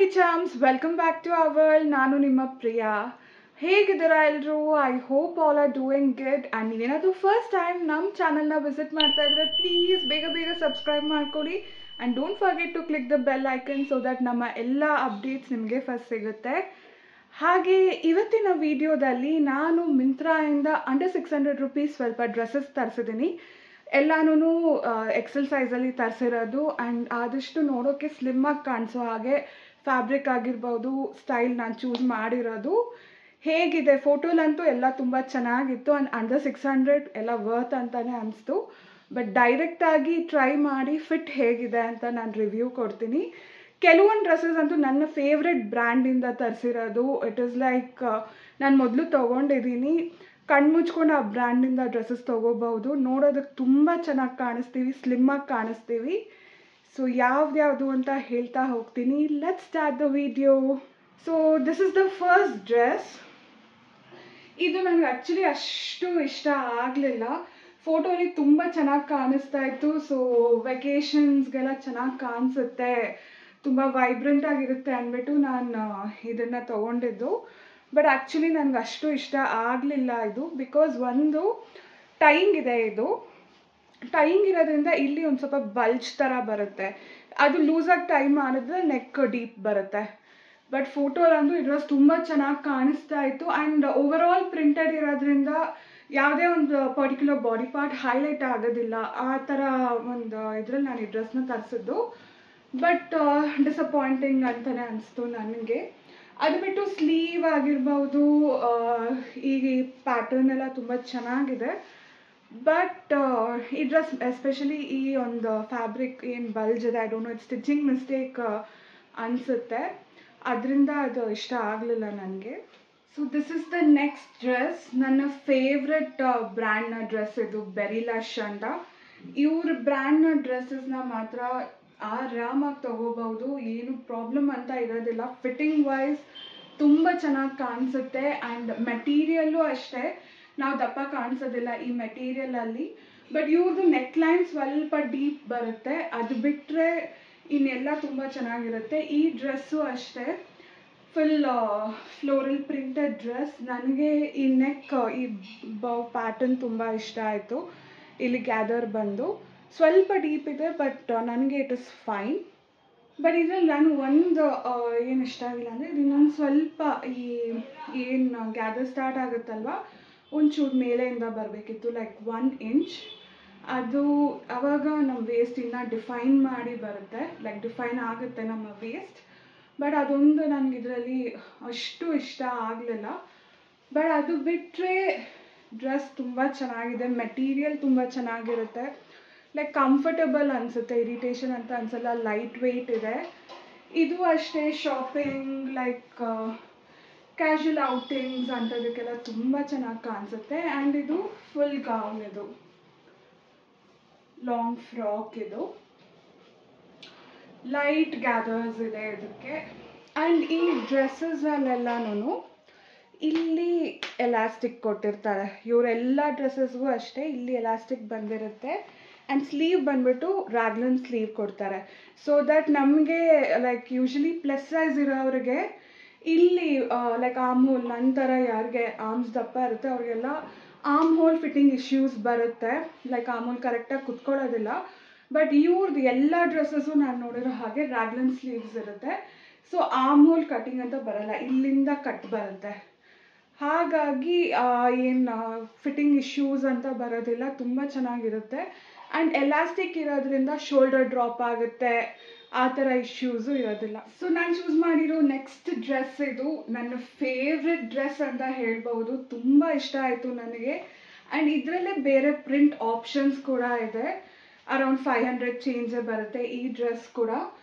Happy Charms, welcome back to our world. ನಾನು ನಿಮ್ಮ ಪ್ರಿಯಾ. ಹೇಗಿದ್ದೀರಾ ಎಲ್ಲರೂ? I hope all are doing good. And ನೀವೇನಾದರೂ ಫಸ್ಟ್ ಟೈಮ್ ನಮ್ಮ ಚಾನಲ್ನ ವಿಸಿಟ್ ಮಾಡ್ತಾ ಇದ್ರೆ ಪ್ಲೀಸ್ ಬೇಗ ಸಬ್ಸ್ಕ್ರೈಬ್ ಮಾಡ್ಕೊಳ್ಳಿ. And don't forget to click the bell icon so that ನಮ್ಮ ಎಲ್ಲ ಅಪ್ಡೇಟ್ಸ್ ನಿಮಗೆ ಫಸ್ಟ್ ಸಿಗುತ್ತೆ. ಹಾಗೆ ಇವತ್ತಿನ ವಿಡಿಯೋದಲ್ಲಿ ನಾನು ಮಿಂತ್ರಾಯಿಂದ ಅಂಡರ್ 600 ರೂಪೀಸ್ ಸ್ವಲ್ಪ ಡ್ರೆಸ್ಸಸ್ ತರಿಸಿದ್ದೀನಿ. ಎಲ್ಲನೂ ಎಕ್ಸೆಲ್ ಸೈಜಲ್ಲಿ ತರಿಸಿರೋದು ಆ್ಯಂಡ್ ಆದಷ್ಟು ನೋಡೋಕ್ಕೆ ಸ್ಲಿಮ್ಮಾಗಿ ಕಾಣಿಸೋ ಹಾಗೆ ಫ್ಯಾಬ್ರಿಕ್ ಆಗಿರ್ಬೋದು ಸ್ಟೈಲ್ ನಾನು ಚೂಸ್ ಮಾಡಿರೋದು. ಹೇಗಿದೆ ಫೋಟೋಲಂತೂ ಎಲ್ಲ ತುಂಬ ಚೆನ್ನಾಗಿತ್ತು ಆ್ಯಂಡ್ ಅಂಡರ್ 600 ಎಲ್ಲ ವರ್ತ್ ಅಂತಲೇ ಅನಿಸ್ತು. ಬಟ್ ಡೈರೆಕ್ಟಾಗಿ ಟ್ರೈ ಮಾಡಿ ಫಿಟ್ ಹೇಗಿದೆ ಅಂತ ನಾನು ರಿವ್ಯೂ ಕೊಡ್ತೀನಿ. ಕೆಲವೊಂದು ಡ್ರೆಸ್ಸಸ್ ಅಂತೂ ನನ್ನ ಫೇವ್ರೆಟ್ ಬ್ರ್ಯಾಂಡಿಂದ ತರಿಸಿರೋದು. ಇಟ್ ಈಸ್ ಲೈಕ್ ನಾನು ಮೊದಲು ತೊಗೊಂಡಿದ್ದೀನಿ, ಕಣ್ಣು ಮುಚ್ಕೊಂಡು ಆ ಬ್ರ್ಯಾಂಡಿಂದ ಡ್ರೆಸ್ಸಸ್ ತೊಗೋಬಹುದು. ನೋಡೋದಕ್ಕೆ ತುಂಬ ಚೆನ್ನಾಗಿ ಕಾಣಿಸ್ತೀವಿ, ಸ್ಲಿಮ್ಮಾಗಿ ಕಾಣಿಸ್ತೀವಿ. ಸೊ ಯಾವ್ದು ಅಂತ ಹೇಳ್ತಾ ಹೋಗ್ತೀನಿ. Let's start the video. So this is the first dress. ಇದು ನನಗೆ ಆ್ಯಕ್ಚುಲಿ ಅಷ್ಟು ಇಷ್ಟ ಆಗಲಿಲ್ಲ. ಫೋಟೋಲಿ ತುಂಬ ಚೆನ್ನಾಗಿ ಕಾಣಿಸ್ತಾ ಇತ್ತು. ಸೊ ವೆಕೇಷನ್ಸ್ಗೆಲ್ಲ ಚೆನ್ನಾಗಿ ಕಾಣಿಸುತ್ತೆ, ತುಂಬ ವೈಬ್ರೆಂಟ್ ಆಗಿರುತ್ತೆ ಅಂದ್ಬಿಟ್ಟು ನಾನು ಇದನ್ನು ತೊಗೊಂಡಿದ್ದು. ಬಟ್ ಆ್ಯಕ್ಚುಲಿ ನನಗೆ ಅಷ್ಟು ಇಷ್ಟ ಆಗಲಿಲ್ಲ ಇದು. ಬಿಕಾಸ್ ಒಂದು ಟೈಯಿಂಗ್ ಇದೆ, ಇದು ಟೈಯಿಂಗ್ ಇರೋದ್ರಿಂದ ಇಲ್ಲಿ ಒಂದು ಸ್ವಲ್ಪ ಬಲ್ಜ್ ಥರ ಬರುತ್ತೆ. ಅದು ಲೂಸಾಗಿ ಟೈ ಮಾಡಿದ್ರೆ ನೆಕ್ ಡೀಪ್ ಬರುತ್ತೆ. ಬಟ್ ಫೋಟೋಲಂತೂ ಈ ಡ್ರೆಸ್ ತುಂಬ ಚೆನ್ನಾಗಿ ಕಾಣಿಸ್ತಾ ಇತ್ತು. ಆ್ಯಂಡ್ ಓವರ್ ಆಲ್ ಪ್ರಿಂಟೆಡ್ ಇರೋದ್ರಿಂದ ಯಾವುದೇ ಒಂದು ಪರ್ಟಿಕ್ಯುಲರ್ ಬಾಡಿ ಪಾರ್ಟ್ ಹೈಲೈಟ್ ಆಗೋದಿಲ್ಲ. ಆ ಥರ ಒಂದು ಇದರಲ್ಲಿ ನಾನು ಈ ಡ್ರೆಸ್ನ ತರಿಸಿದ್ದು. ಬಟ್ ಡಿಸಪಾಯಿಂಟಿಂಗ್ ಅಂತಲೇ ಅನಿಸ್ತು ನನಗೆ. ಅದು ಬಿಟ್ಟು ಸ್ಲೀವ್ ಆಗಿರ್ಬೋದು, ಈ ಪ್ಯಾಟರ್ನ್ ಎಲ್ಲ ತುಂಬ ಚೆನ್ನಾಗಿದೆ. ಬಟ್ ಈ ಡ್ರೆಸ್ ಎಸ್ಪೆಷಲಿ ಈ ಒಂದು ಫ್ಯಾಬ್ರಿಕ್ ಏನು ಬಲ್ಜ್ ಇದೆ, I don't know, it stitching mistake ಅನಿಸುತ್ತೆ, ಅದರಿಂದ ಅದು ಇಷ್ಟ ಆಗಲಿಲ್ಲ ನನಗೆ. So this is the next dress. ನನ್ನ ಫೇವ್ರೆಟ್ ಬ್ರ್ಯಾಂಡ್ನ ಡ್ರೆಸ್ ಇದು, ಬೆರಿಲಶ್ ಅಂತ. ಇವ್ರ ಬ್ರ್ಯಾಂಡ್ನ ಡ್ರೆಸ್ಸಸ್ನ ಮಾತ್ರ ಆರಾಮಾಗಿ ತೊಗೋಬಹುದು, ಏನು ಪ್ರಾಬ್ಲಮ್ ಅಂತ ಇರೋದಿಲ್ಲ. ಫಿಟ್ಟಿಂಗ್ ವೈಸ್ ತುಂಬ ಚೆನ್ನಾಗಿ ಕಾಣಿಸುತ್ತೆ. ಆ್ಯಂಡ್ ಮೆಟೀರಿಯಲ್ಲು ಅಷ್ಟೇ, ನಾವು ದಪ್ಪ ಕಾಣಿಸೋದಿಲ್ಲ ಈ ಮೆಟೀರಿಯಲಲ್ಲಿ. ಬಟ್ ಇವ್ರದ್ದು ನೆಕ್ ಲೈನ್ ಸ್ವಲ್ಪ ಡೀಪ್ ಬರುತ್ತೆ, ಅದು ಬಿಟ್ಟರೆ ಇನ್ನೆಲ್ಲ ತುಂಬ ಚೆನ್ನಾಗಿರುತ್ತೆ. ಈ ಡ್ರೆಸ್ಸು ಅಷ್ಟೇ, ಫುಲ್ ಫ್ಲೋರಲ್ ಪ್ರಿಂಟೆಡ್ ಡ್ರೆಸ್. ನನಗೆ ಈ ನೆಕ್, ಈ ಬೌ ಪ್ಯಾಟರ್ನ್ ತುಂಬ ಇಷ್ಟ ಆಯಿತು. ಇಲ್ಲಿ ಗ್ಯಾದರ್ ಬಂದು ಸ್ವಲ್ಪ ಡೀಪ್ ಇದೆ, ಬಟ್ ನನಗೆ ಇಟ್ ಇಸ್ ಫೈನ್. ಬಟ್ ಇದರಲ್ಲಿ ನಾನು ಒಂದು ಏನು ಇಷ್ಟ ಆಗಿಲ್ಲ ಅಂದರೆ, ಇದು ನಾನು ಸ್ವಲ್ಪ ಏನು ಗ್ಯಾದರ್ ಸ್ಟಾರ್ಟ್ ಆಗುತ್ತಲ್ವ, ಒಂಚೂರು ಮೇಲೆಯಿಂದ ಬರಬೇಕಿತ್ತು, ಲೈಕ್ 1 ಇಂಚ್. ಅದು ಆವಾಗ ನಮ್ಮ ವೇಸ್ಟ್ ಇನ್ನೂ ಡಿಫೈನ್ ಮಾಡಿ ಬರುತ್ತೆ, ಲೈಕ್ ಡಿಫೈನ್ ಆಗುತ್ತೆ ನಮ್ಮ ವೇಸ್ಟ್. ಬಟ್ ಅದೊಂದು ನನಗೆ ಇದರಲ್ಲಿ ಅಷ್ಟು ಇಷ್ಟ ಆಗಲಿಲ್ಲ. ಬಟ್ ಅದು ಬಿಟ್ಟರೆ ಡ್ರೆಸ್ ತುಂಬ ಚೆನ್ನಾಗಿದೆ, ಮೆಟೀರಿಯಲ್ ತುಂಬ ಚೆನ್ನಾಗಿರುತ್ತೆ, ಲೈಕ್ ಕಂಫರ್ಟಬಲ್ ಅನಿಸುತ್ತೆ, ಇರಿಟೇಷನ್ ಅಂತ ಅನಿಸಲ್ಲ, ಲೈಟ್ ವೆಯ್ಟ್ ಇದೆ. ಇದು ಅಷ್ಟೇ ಶಾಪಿಂಗ್, ಲೈಕ್ ಕ್ಯಾಶುವಲ್ ಔಟಿಂಗ್ಸ್ ಅಂಥದಕ್ಕೆಲ್ಲ ತುಂಬ ಚೆನ್ನಾಗಿ ಕಾಣಿಸುತ್ತೆ. ಆ್ಯಂಡ್ ಇದು ಫುಲ್ ಗೌನ್, ಇದು ಲಾಂಗ್ ಫ್ರಾಕ್, ಇದು ಲೈಟ್ ಗ್ಯಾದರ್ಸ್ ಇದೆ ಇದಕ್ಕೆ. ಆ್ಯಂಡ್ ಈ ಡ್ರೆಸ್ಸಸ್ನಲ್ಲೆಲ್ಲನೂ ಇಲ್ಲಿ ಎಲಾಸ್ಟಿಕ್ ಕೊಟ್ಟಿರ್ತಾರೆ. ಇವರೆಲ್ಲ ಡ್ರೆಸ್ಸಸ್ಗೂ ಅಷ್ಟೇ ಇಲ್ಲಿ ಎಲಾಸ್ಟಿಕ್ ಬಂದಿರುತ್ತೆ. ಆ್ಯಂಡ್ ಸ್ಲೀವ್ ಬಂದುಬಿಟ್ಟು ರ್ಯಾಗ್ಲನ್ ಸ್ಲೀವ್ ಕೊಡ್ತಾರೆ. ಸೊ ದಟ್ ನಮಗೆ ಲೈಕ್ ಯೂಶ್ವಲಿ ಪ್ಲಸ್ ಸೈಜ್ ಇರೋರಿಗೆ ಇಲ್ಲಿ ಲೈಕ್ ಆರ್ಮ್ ಹೋಲ್, ನಂತರ ಯಾರಿಗೆ ಆರ್ಮ್ಸ್ ದಪ್ಪ ಇರುತ್ತೆ ಅವ್ರಿಗೆಲ್ಲ ಆರ್ಮ್ ಹೋಲ್ ಫಿಟ್ಟಿಂಗ್ ಇಶ್ಯೂಸ್ ಬರುತ್ತೆ, ಲೈಕ್ ಆರ್ಮ್ ಹೋಲ್ ಕರೆಕ್ಟಾಗಿ ಕುತ್ಕೊಳ್ಳೋದಿಲ್ಲ. ಬಟ್ ಇವ್ರದ್ದು ಎಲ್ಲ ಡ್ರೆಸ್ಸಸ್ಸು ನಾನು ನೋಡಿರೋ ಹಾಗೆ ರ್ಯಾಗ್ಲನ್ ಸ್ಲೀವ್ಸ್ ಇರುತ್ತೆ. ಸೊ ಆರ್ಮ್ ಹೋಲ್ ಕಟಿಂಗ್ ಅಂತ ಬರಲ್ಲ, ಇಲ್ಲಿಂದ ಕಟ್ ಬರುತ್ತೆ. ಹಾಗಾಗಿ ಏನು ಫಿಟ್ಟಿಂಗ್ ಇಶ್ಯೂಸ್ ಅಂತ ಬರೋದಿಲ್ಲ, ತುಂಬ ಚೆನ್ನಾಗಿರುತ್ತೆ. ಆ್ಯಂಡ್ ಎಲಾಸ್ಟಿಕ್ ಇರೋದ್ರಿಂದ ಶೋಲ್ಡರ್ ಡ್ರಾಪ್ ಆಗುತ್ತೆ, ಆ ಥರ ಇಶ್ಯೂಸು ಇರೋದಿಲ್ಲ. ಸೊ ನಾನು ಚೂಸ್ ಮಾಡಿರೋ ನೆಕ್ಸ್ಟ್ ಡ್ರೆಸ್ ಇದು ನನ್ನ ಫೇವ್ರೆಟ್ ಡ್ರೆಸ್ ಅಂತ ಹೇಳ್ಬೋದು. ತುಂಬ ಇಷ್ಟ ಆಯಿತು ನನಗೆ. ಆ್ಯಂಡ್ ಇದರಲ್ಲೇ ಬೇರೆ ಪ್ರಿಂಟ್ ಆಪ್ಷನ್ಸ್ ಕೂಡ ಇದೆ. ಅರೌಂಡ್ 500 ಚೇಂಜೇ ಬರುತ್ತೆ ಈ ಡ್ರೆಸ್ ಕೂಡ.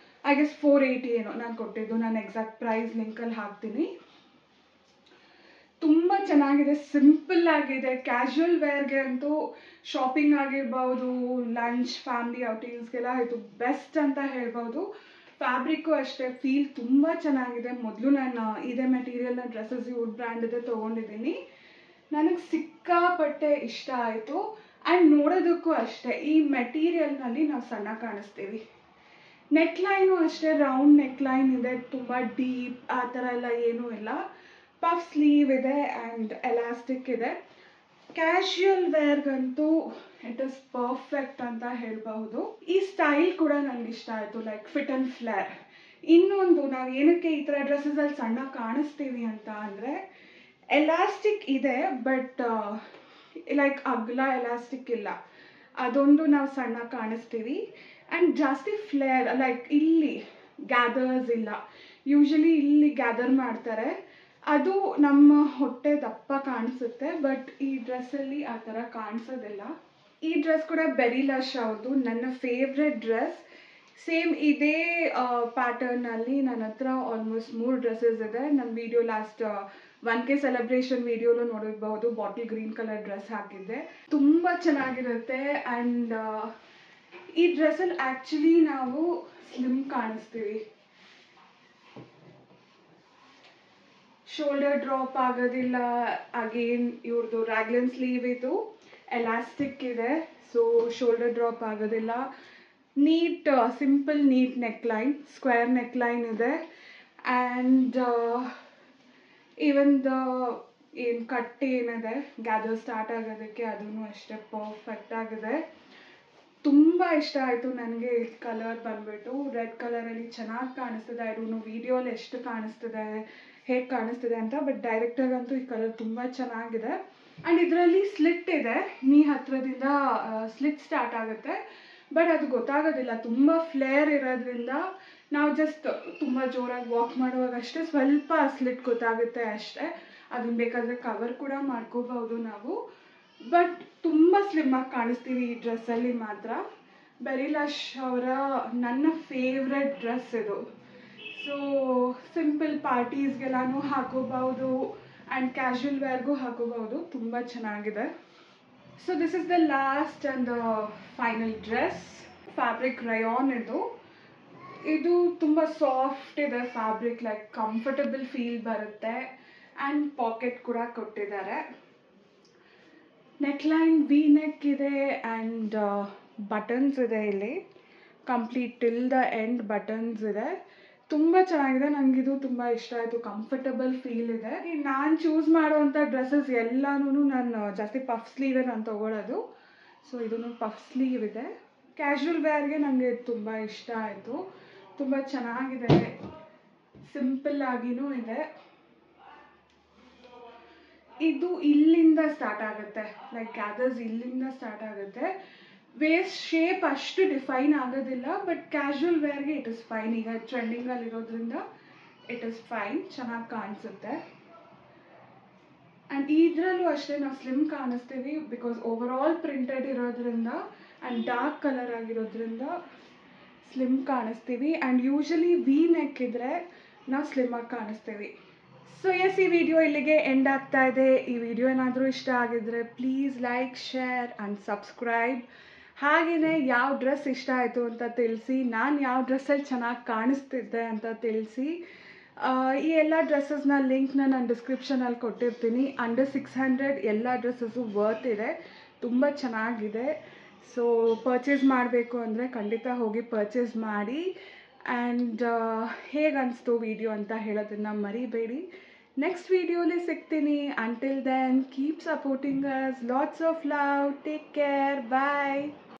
ಐ ಗೆಸ್ 480 ಏನೋ ನಾನು ಕೊಟ್ಟಿದ್ದು, ನಾನು ಎಕ್ಸಾಕ್ಟ್ ಪ್ರೈಸ್ ಲಿಂಕಲ್ಲಿ ಹಾಕ್ತೀನಿ. ತುಂಬ ಚೆನ್ನಾಗಿದೆ, ಸಿಂಪಲ್ ಆಗಿದೆ, ಕ್ಯಾಶುವಲ್ ವೇರ್ಗೆ ಅಂತೂ, ಶಾಪಿಂಗ್ ಆಗಿರ್ಬೋದು, ಲಂಚ್, ಫ್ಯಾಮಿಲಿ ಔಟಿಂಗ್ಸ್ಗೆಲ್ಲ ಇದು ಬೆಸ್ಟ್ ಅಂತ ಹೇಳ್ಬೋದು. ಫ್ಯಾಬ್ರಿಕ್ಕು ಅಷ್ಟೇ, ಫೀಲ್ ತುಂಬ ಚೆನ್ನಾಗಿದೆ. ಮೊದಲು ನಾನು ಇದೇ ಮೆಟೀರಿಯಲ್ನ ಡ್ರೆಸ್ಸಸ್ ಇವ್ರ ಬ್ರ್ಯಾಂಡಿದೆ ತೊಗೊಂಡಿದ್ದೀನಿ, ನನಗೆ ಸಿಕ್ಕಾಪಟ್ಟೆ ಇಷ್ಟ ಆಯಿತು. ಆ್ಯಂಡ್ ನೋಡೋದಕ್ಕೂ ಅಷ್ಟೇ, ಈ ಮೆಟೀರಿಯಲ್ನಲ್ಲಿ ನಾವು ಸಣ್ಣ ಕಾಣಿಸ್ತೀವಿ. ನೆಕ್ಲೈನು ಅಷ್ಟೇ ರೌಂಡ್ ನೆಕ್ಲೈನ್ ಇದೆ, ತುಂಬ ಡೀಪ್ ಆ ಥರ ಎಲ್ಲ ಏನೂ ಇಲ್ಲ. ಪಫ್ ಸ್ಲೀವ್ ಇದೆ ಆ್ಯಂಡ್ ಎಲಾಸ್ಟಿಕ್ ಇದೆ. ಕ್ಯಾಶುಯಲ್ ವೇರ್ಗಂತೂ ಇಟ್ ಇಸ್ ಪರ್ಫೆಕ್ಟ್ ಅಂತ ಹೇಳಬಹುದು. ಈ ಸ್ಟೈಲ್ ಕೂಡ ನನಗೆ ಇಷ್ಟ ಆಯಿತು, ಲೈಕ್ ಫಿಟ್ ಆ್ಯಂಡ್ ಫ್ಲೇರ್. ಇನ್ನೊಂದು, ನಾವು ಏನಕ್ಕೆ ಈ ಥರ ಡ್ರೆಸ್ಸಸಲ್ಲಿ ಸಣ್ಣ ಕಾಣಿಸ್ತೀವಿ ಅಂತ ಅಂದರೆ, ಎಲಾಸ್ಟಿಕ್ ಇದೆ ಬಟ್ ಲೈಕ್ ಅಗಲ ಎಲಾಸ್ಟಿಕ್ ಇಲ್ಲ, ಅದೊಂದು ನಾವು ಸಣ್ಣ ಕಾಣಿಸ್ತೀವಿ. ಆ್ಯಂಡ್ ಜಾಸ್ತಿ ಫ್ಲೇರ್, ಲೈಕ್ ಇಲ್ಲಿ ಗ್ಯಾದರ್ಸ್ ಇಲ್ಲ, ಯೂಶಲಿ ಇಲ್ಲಿ ಗ್ಯಾದರ್ ಮಾಡ್ತಾರೆ, ಅದು ನಮ್ಮ ಹೊಟ್ಟೆ ದಪ್ಪ ಕಾಣಿಸುತ್ತೆ. ಬಟ್ ಈ ಡ್ರೆಸ್ಸಲ್ಲಿ ಆ ಥರ ಕಾಣಿಸೋದಿಲ್ಲ. ಈ ಡ್ರೆಸ್ ಕೂಡ ಬೆರಿ ಲಶ್ ಅವ್ರದ್ದು, ನನ್ನ ಫೇವ್ರೆಟ್ ಡ್ರೆಸ್. ಸೇಮ್ ಇದೇ ಪ್ಯಾಟರ್ನಲ್ಲಿ ನನ್ನ ಹತ್ರ ಆಲ್ಮೋಸ್ಟ್ 3 ಡ್ರೆಸ್ಸಸ್ ಇದೆ. ನನ್ನ ವಿಡಿಯೋ ಲಾಸ್ಟ್ 1K ಸೆಲೆಬ್ರೇಷನ್ ವಿಡಿಯೋಲು ನೋಡಿರ್ಬಹುದು, ಬಾಟಲ್ ಗ್ರೀನ್ ಕಲರ್ ಡ್ರೆಸ್ ಹಾಕಿದ್ದೆ, ತುಂಬ ಚೆನ್ನಾಗಿರುತ್ತೆ. ಆ್ಯಂಡ್ ಈ ಡ್ರೆಸ್ಸಲ್ಲಿ ಆ್ಯಕ್ಚುಲಿ ನಾವು ಸ್ಲಿಮ್ ಕಾಣಿಸ್ತೀವಿ, ಶೋಲ್ಡರ್ ಡ್ರಾಪ್ ಆಗೋದಿಲ್ಲ. ಅಗೇನ್ ಇವ್ರದ್ದು ರ್ಯಾಗ್ಲನ್ ಸ್ಲೀವ್ ಇದು, ಎಲಾಸ್ಟಿಕ್ ಇದೆ, ಸೊ ಶೋಲ್ಡರ್ ಡ್ರಾಪ್ ಆಗೋದಿಲ್ಲ. Neat simple neat neckline, square neckline ಇದೆ. ಆ್ಯಂಡ್ ಈವನ್ ದ ಏನು ಕಟ್ ಏನಿದೆ ಗ್ಯಾದರ್ ಸ್ಟಾರ್ಟ್ ಆಗೋದಕ್ಕೆ, ಅದೂ ಅಷ್ಟೇ ಪರ್ಫೆಕ್ಟ್ ಆಗಿದೆ. ತುಂಬ ಇಷ್ಟ ಆಯಿತು ನನಗೆ. ಈ ಕಲರ್ ಬಂದ್ಬಿಟ್ಟು ರೆಡ್ ಕಲರಲ್ಲಿ ಚೆನ್ನಾಗಿ ಕಾಣಿಸ್ತಿದೆ. ಐ ಡೋಂಟ್ ನೋ ವಿಡಿಯೋಲಿ ಎಷ್ಟು ಕಾಣಿಸ್ತಿದೆ, ಹೇಗೆ ಕಾಣಿಸ್ತಿದೆ ಅಂತ, ಬಟ್ ಡೈರೆಕ್ಟಾಗಂತೂ ಈ ಕಲರ್ ತುಂಬ ಚೆನ್ನಾಗಿದೆ. ಆ್ಯಂಡ್ ಇದರಲ್ಲಿ ಸ್ಲಿಟ್ ಇದೆ, ನೀ ಹತ್ರದಿಂದ ಸ್ಲಿಟ್ ಸ್ಟಾರ್ಟ್ ಆಗುತ್ತೆ, ಬಟ್ ಅದು ಗೊತ್ತಾಗೋದಿಲ್ಲ. ತುಂಬ ಫ್ಲೇರ್ ಇರೋದ್ರಿಂದ ನಾವು ಜಸ್ಟ್ ತುಂಬ ಜೋರಾಗಿ ವಾಕ್ ಮಾಡುವಾಗ ಅಷ್ಟೇ ಸ್ವಲ್ಪ ಸ್ಲಿಟ್ ಗೊತ್ತಾಗುತ್ತೆ ಅಷ್ಟೇ. ಅದನ್ನ ಬೇಕಾದರೆ ಕವರ್ ಕೂಡ ಮಾಡ್ಕೋಬಹುದು ನಾವು, ಬಟ್ ತುಂಬ ಸ್ಲಿಮ್ಮಾಗಿ ಕಾಣಿಸ್ತೀವಿ ಈ ಡ್ರೆಸ್ಸಲ್ಲಿ ಮಾತ್ರ. ಬೆರಿ ಲಶ್ ಅವರ ನನ್ನ ಫೇವ್ರೆಟ್ ಡ್ರೆಸ್ ಇದು. ಸೊ ಸಿಂಪಲ್ ಪಾರ್ಟೀಸ್ಗೆಲ್ಲನೂ ಹಾಕೋಬಹುದು ಆ್ಯಂಡ್ ಕ್ಯಾಶುಯಲ್ ವೇರ್ಗೂ ಹಾಕೋಬಹುದು, ತುಂಬ ಚೆನ್ನಾಗಿದೆ. So this is the last and the final dress. Fabric Riyan ಇದು. ಇದು ತುಂಬ ಸಾಫ್ಟ್ ಇದೆ ಫ್ಯಾಬ್ರಿಕ್, ಲೈಕ್ ಕಂಫರ್ಟಬಲ್ ಫೀಲ್ ಬರುತ್ತೆ. ಆ್ಯಂಡ್ ಪಾಕೆಟ್ ಕೂಡ ಕೊಟ್ಟಿದ್ದಾರೆ. ನೆಕ್ಲೈನ್ ವಿ ನೆಕ್ ಇದೆ ಆ್ಯಂಡ್ ಬಟನ್ಸ್ ಇದೆ ಇಲ್ಲಿ, complete till the end buttons ಇದೆ. ತುಂಬ ಚೆನ್ನಾಗಿದೆ, ನನಗಿದು ತುಂಬ ಇಷ್ಟ ಆಯಿತು, ಕಂಫರ್ಟಬಲ್ ಫೀಲ್ ಇದೆ. ನಾನು ಚೂಸ್ ಮಾಡುವಂಥ ಡ್ರೆಸ್ಸಸ್ ಎಲ್ಲನೂ ನಾನು ಜಾಸ್ತಿ ಪಫ್ ಸ್ಲೀವೇ ನಾನು ತೊಗೊಳ್ಳೋದು. ಸೊ ಇದೂ ಪಫ್ ಸ್ಲೀವ್ ಇದೆ. ಕ್ಯಾಶುಯಲ್ ವೇರ್ಗೆ ನನಗೆ ತುಂಬ ಇಷ್ಟ ಆಯಿತು, ತುಂಬ ಚೆನ್ನಾಗಿದೆ, ಸಿಂಪಲ್ ಆಗಿನೂ ಇದೆ. ಇದು ಇಲ್ಲಿಂದ ಸ್ಟಾರ್ಟ್ ಆಗುತ್ತೆ, ಲೈಕ್ ಗ್ಯಾದರ್ಸ್ ಇಲ್ಲಿಂದ ಸ್ಟಾರ್ಟ್ ಆಗುತ್ತೆ. ವೇಸ್ಟ್ ಶೇಪ್ ಅಷ್ಟು ಡಿಫೈನ್ ಆಗೋದಿಲ್ಲ, ಬಟ್ ಕ್ಯಾಶುಯಲ್ ವೇರ್ಗೆ ಇಟ್ ಇಸ್ ಫೈನ್. ಈಗ ಟ್ರೆಂಡಿಂಗಲ್ಲಿರೋದ್ರಿಂದ ಇಟ್ ಇಸ್ ಫೈನ್, ಚೆನ್ನಾಗಿ ಕಾಣಿಸುತ್ತೆ. ಆ್ಯಂಡ್ ಇದರಲ್ಲೂ ಅಷ್ಟೇ ನಾವು ಸ್ಲಿಮ್ ಕಾಣಿಸ್ತೀವಿ, ಬಿಕಾಸ್ ಓವರ್ ಆಲ್ ಪ್ರಿಂಟೆಡ್ ಇರೋದ್ರಿಂದ ಆ್ಯಂಡ್ ಡಾರ್ಕ್ ಕಲರ್ ಆಗಿರೋದ್ರಿಂದ ಸ್ಲಿಮ್ ಕಾಣಿಸ್ತೀವಿ. ಆ್ಯಂಡ್ ಯೂಶಲಿ ವಿ ನೆಕ್ ಇದ್ದರೆ ನಾವು ಸ್ಲಿಮ್ಮಾಗಿ ಕಾಣಿಸ್ತೀವಿ. ಸೊ ಎಸ್, ಈ ವಿಡಿಯೋ ಇಲ್ಲಿಗೆ ಎಂಡ್ ಆಗ್ತಾ ಇದೆ. ಈ ವಿಡಿಯೋ ಏನಾದರೂ ಇಷ್ಟ ಆಗಿದ್ರೆ please like, share and subscribe. ಹಾಗೆಯೇ ಯಾವ ಡ್ರೆಸ್ ಇಷ್ಟ ಆಯಿತು ಅಂತ ತಿಳಿಸಿ, ನಾನು ಯಾವ ಡ್ರೆಸ್ಸಲ್ಲಿ ಚೆನ್ನಾಗಿ ಕಾಣಿಸ್ತಿದ್ದೆ ಅಂತ ತಿಳಿಸಿ. ಈ ಎಲ್ಲ ಡ್ರೆಸ್ಸಸ್ನ ಲಿಂಕ್ನ ನಾನು ಡಿಸ್ಕ್ರಿಪ್ಷನಲ್ಲಿ ಕೊಟ್ಟಿರ್ತೀನಿ. ಅಂಡರ್ 600 ಎಲ್ಲ ಡ್ರೆಸ್ಸಸ್ಸು ವರ್ತ್ ಇದೆ, ತುಂಬ ಚೆನ್ನಾಗಿದೆ. ಸೊ ಪರ್ಚೇಸ್ ಮಾಡಬೇಕು ಅಂದರೆ ಖಂಡಿತ ಹೋಗಿ ಪರ್ಚೇಸ್ ಮಾಡಿ. ಆ್ಯಂಡ್ ಹೇಗೆ ಅನಿಸ್ತು ವಿಡಿಯೋ ಅಂತ ಹೇಳೋದನ್ನು ಮರಿಬೇಡಿ. ನೆಕ್ಸ್ಟ್ ವಿಡಿಯೋಲಿ ಸಿಗ್ತೀನಿ. Until then keep supporting us. Lots of love. Take care. Bye.